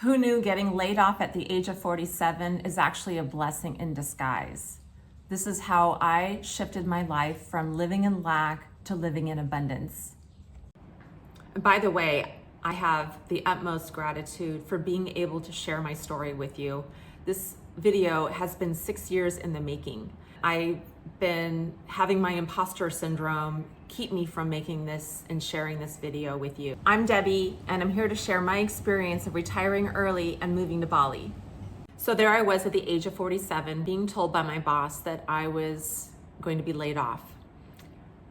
Who knew getting laid off at the age of 47 is actually a blessing in disguise? This is how I shifted my life from living in lack to living in abundance. By the way, I have the utmost gratitude for being able to share my story with you. This video has been 6 years in the making. I've been having my imposter syndrome keep me from making this and sharing this video with you. I'm Debbie, and I'm here to share my experience of retiring early and moving to Bali. So there I was at the age of 47, being told by my boss that I was going to be laid off.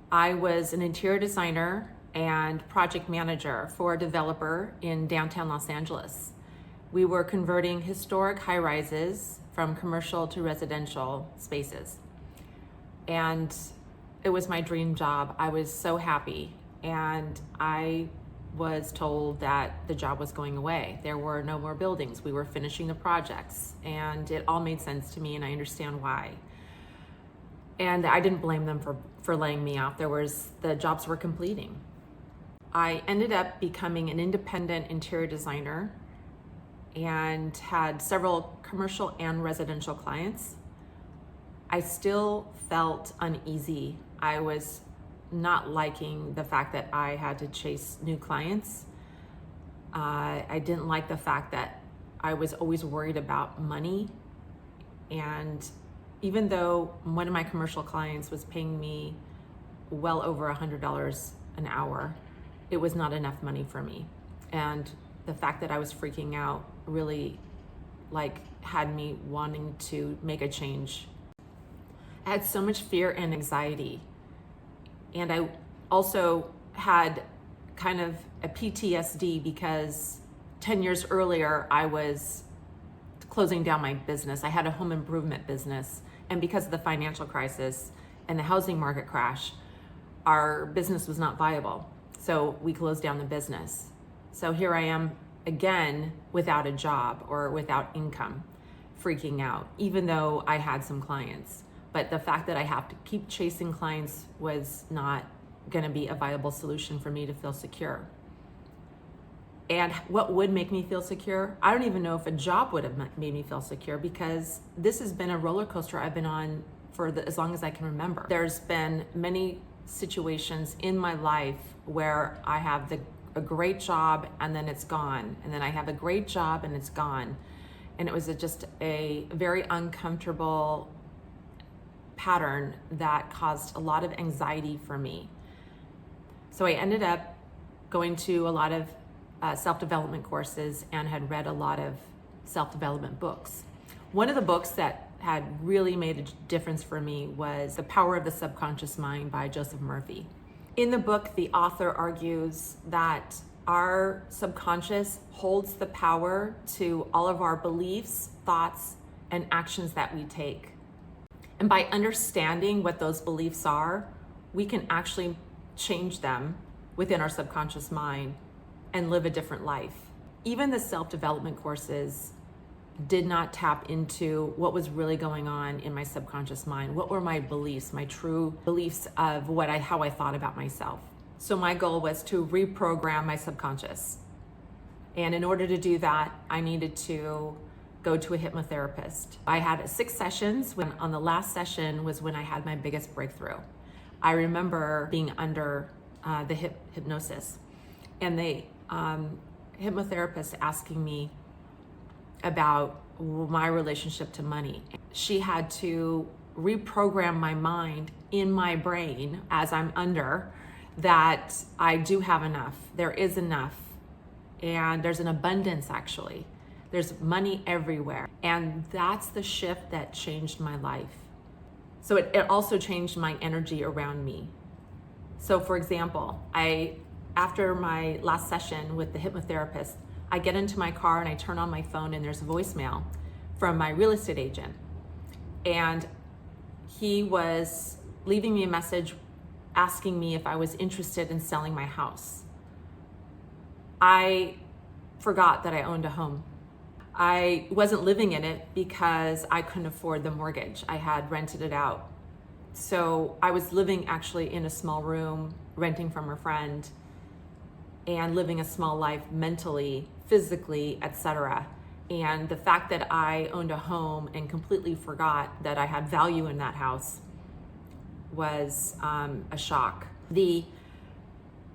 I was an interior designer and project manager for a developer in downtown Los Angeles. We were converting historic high-rises from commercial to residential spaces. And it was my dream job. I was so happy. And I was told that the job was going away. There were no more buildings. We were finishing the projects. And it all made sense to me, and I understand why. And I didn't blame them for laying me off. The jobs were completing. I ended up becoming an independent interior designer and had several commercial and residential clients. I still felt uneasy. I was not liking the fact that I had to chase new clients. I didn't like the fact that I was always worried about money. And even though one of my commercial clients was paying me well over $100 an hour, it was not enough money for me. And the fact that I was freaking out really had me wanting to make a change. I had so much fear and anxiety. And I also had kind of a PTSD because 10 years earlier, I was closing down my business. I had a home improvement business. And because of the financial crisis and the housing market crash, our business was not viable. So we closed down the business. So here I am again without a job or without income, freaking out, even though I had some clients. But the fact that I have to keep chasing clients was not going to be a viable solution for me to feel secure. And what would make me feel secure? I don't even know if a job would have made me feel secure, because this has been a roller coaster I've been on for as long as I can remember. There's been many situations in my life where I have a great job and then it's gone. And then I have a great job and it's gone. And it was just a very uncomfortable pattern that caused a lot of anxiety for me. So I ended up going to a lot of self-development courses and had read a lot of self-development books. One of the books that had really made a difference for me was The Power of the Subconscious Mind by Joseph Murphy. In the book, the author argues that our subconscious holds the power to all of our beliefs, thoughts, and actions that we take. And by understanding what those beliefs are, we can actually change them within our subconscious mind and live a different life. Even the self-development courses did not tap into what was really going on in my subconscious mind. What were my beliefs, my true beliefs of how I thought about myself. So my goal was to reprogram my subconscious. And in order to do that, I needed to go to a hypnotherapist. I had 6 sessions. On the last session was when I had my biggest breakthrough. I remember being under the hypnosis, and the hypnotherapist asking me about my relationship to money. She had to reprogram my mind in my brain as I'm under that I do have enough. There is enough. And there's an abundance, actually. There's money everywhere. And that's the shift that changed my life. So it also changed my energy around me. So for example, after my last session with the hypnotherapist, I get into my car and I turn on my phone, and there's a voicemail from my real estate agent. And he was leaving me a message asking me if I was interested in selling my house. I forgot that I owned a home. I wasn't living in it because I couldn't afford the mortgage. I had rented it out. So I was living actually in a small room, renting from a friend. and living a small life mentally, physically, etc. And the fact that I owned a home and completely forgot that I had value in that house was a shock. The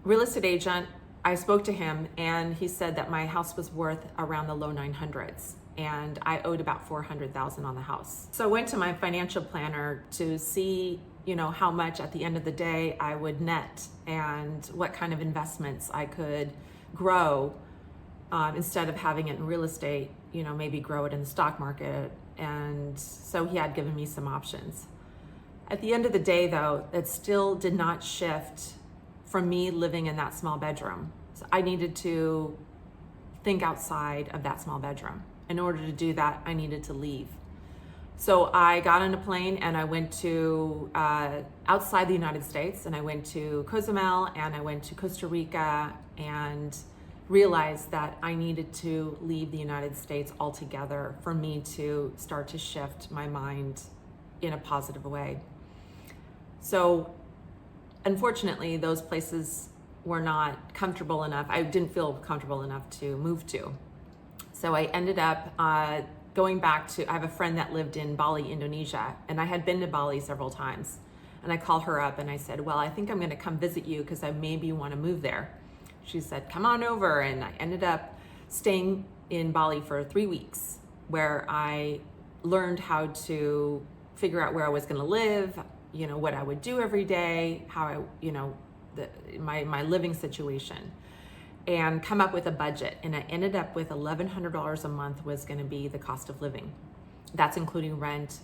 real estate agent, I spoke to him and he said that my house was worth around the low 900s and I owed about $400,000 on the house. So I went to my financial planner to see, how much at the end of the day I would net and what kind of investments I could grow instead of having it in real estate, maybe grow it in the stock market. And so he had given me some options. At the end of the day though, it still did not shift from me living in that small bedroom. So I needed to think outside of that small bedroom. In order to do that, I needed to leave. So I got on a plane and I went to outside the United States, and I went to Cozumel and I went to Costa Rica and realized that I needed to leave the United States altogether for me to start to shift my mind in a positive way. So unfortunately, those places were not comfortable enough. I didn't feel comfortable enough to move to. So I ended up going back to, I have a friend that lived in Bali, Indonesia, and I had been to Bali several times. And I called her up and I said, well, I think I'm gonna come visit you because I maybe wanna move there. She said, come on over. And I ended up staying in Bali for 3 weeks, where I learned how to figure out where I was gonna live, what I would do every day, how my living situation, and come up with a budget. And I ended up with $1,100 a month was gonna be the cost of living. That's including rent,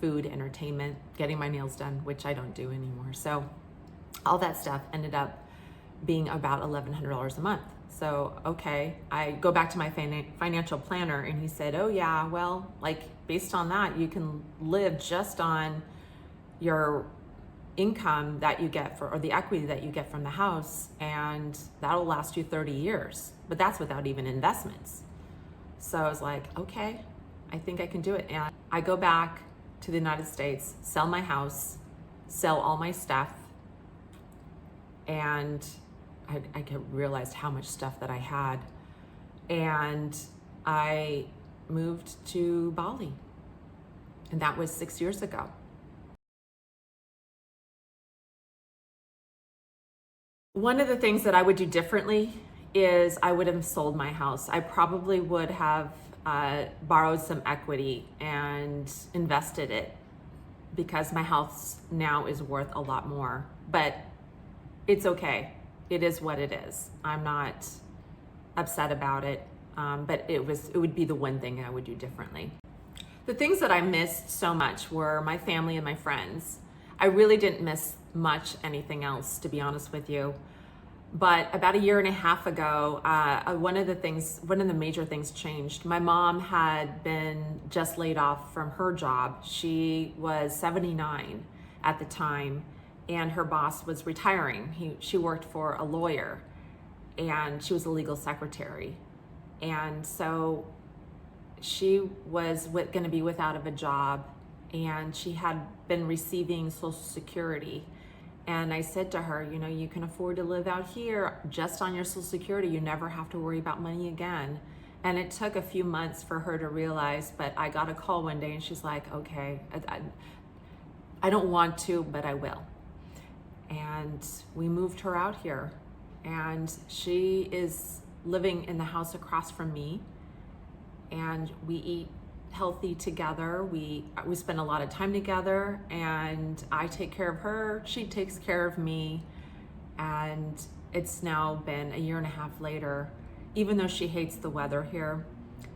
food, entertainment, getting my nails done, which I don't do anymore. So all that stuff ended up being about $1,100 a month. So, okay, I go back to my financial planner and he said, oh yeah, well, based on that, you can live just on your income that you get or the equity that you get from the house, and that'll last you 30 years. But that's without even investments. So I was like, okay, I think I can do it. And I go back to the United States, sell my house, sell all my stuff, and I realized how much stuff that I had. And I moved to Bali. And that was 6 years ago. One of the things that I would do differently is I would have sold my house. I probably would have borrowed some equity and invested it, because my house now is worth a lot more. But it's okay. It is what it is. I'm not upset about it, but it would be the one thing I would do differently. The things that I missed so much were my family and my friends. I really didn't miss much anything else, to be honest with you. But about 1.5 years ago, one of the major things changed. My mom had been just laid off from her job. She was 79 at the time, and her boss was retiring. She worked for a lawyer, and she was a legal secretary. And so she was going to be without of a job, and she had been receiving Social Security. And I said to her, you can afford to live out here just on your Social Security. You never have to worry about money again. And it took a few months for her to realize, but I got a call one day and she's like, okay, I don't want to, but I will. And we moved her out here, and she is living in the house across from me, and we eat healthy together. We spend a lot of time together, and I take care of her, she takes care of me. And it's now been 1.5 years later. Even though she hates the weather here,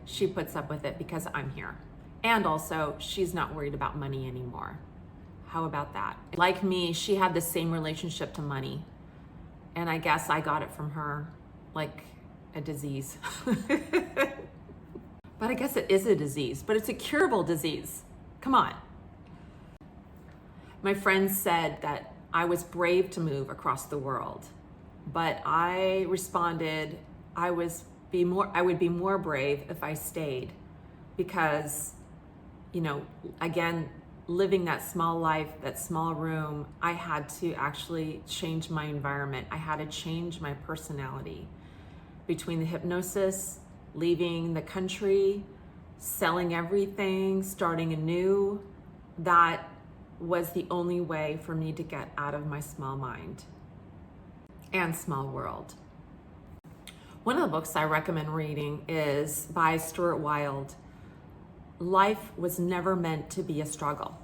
she puts up with it because I'm here. And also, she's not worried about money anymore. How about that? Like me, she had the same relationship to money, and I guess I got it from her, like a disease. But I guess it is a disease, but it's a curable disease. Come on. My friends said that I was brave to move across the world, but I responded, I would be more brave if I stayed, because, again, living that small life, that small room, I had to actually change my environment. I had to change my personality. Between the hypnosis, leaving the country, selling everything, starting anew, that was the only way for me to get out of my small mind and small world. One of the books I recommend reading is by Stuart Wilde. Life was never meant to be a struggle.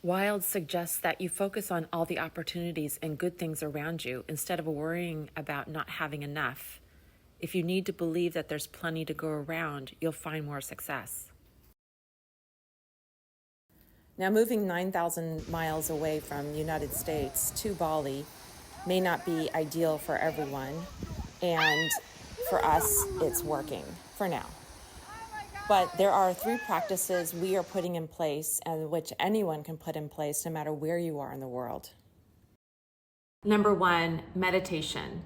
Wilde suggests that you focus on all the opportunities and good things around you instead of worrying about not having enough. If you need to believe that there's plenty to go around, you'll find more success. Now, moving 9,000 miles away from the United States to Bali may not be ideal for everyone, and for us, it's working for now. But there are 3 practices we are putting in place and which anyone can put in place no matter where you are in the world. Number 1, meditation.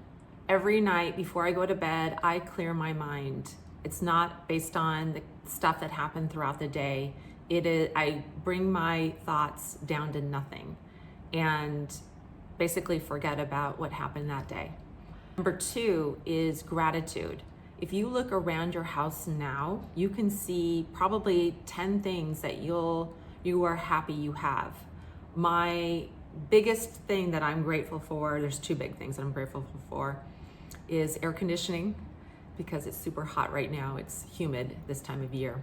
Every night before I go to bed, I clear my mind. It's not based on the stuff that happened throughout the day. I bring my thoughts down to nothing and basically forget about what happened that day. Number 2 is gratitude. If you look around your house now, you can see probably 10 things that you are happy you have. My biggest thing that I'm grateful for, there's 2 big things that I'm grateful for, is air conditioning, because it's super hot right now. It's humid this time of year.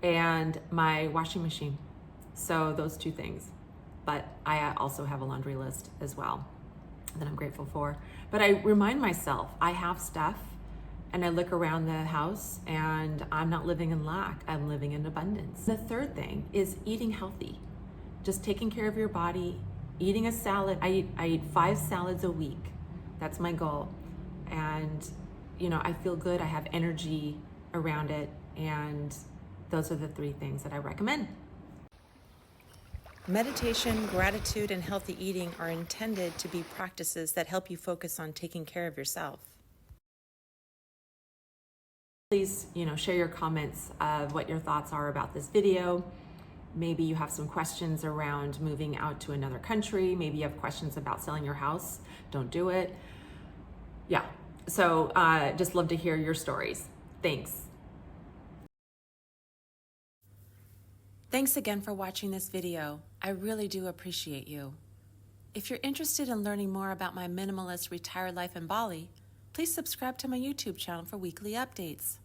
And my washing machine. So those 2 things. But I also have a laundry list as well that I'm grateful for. But I remind myself I have stuff, and I look around the house and I'm not living in lack, I'm living in abundance. The 3rd thing is eating healthy. Just taking care of your body, eating a salad. I eat 5 salads a week. That's my goal. And I feel good, I have energy around it, and those are the 3 things that I recommend. Meditation, gratitude, and healthy eating are intended to be practices that help you focus on taking care of yourself. Please, share your comments of what your thoughts are about this video. Maybe you have some questions around moving out to another country. Maybe you have questions about selling your house. Don't do it. Yeah, so just love to hear your stories. Thanks. Thanks again for watching this video. I really do appreciate you. If you're interested in learning more about my minimalist retired life in Bali, please subscribe to my YouTube channel for weekly updates.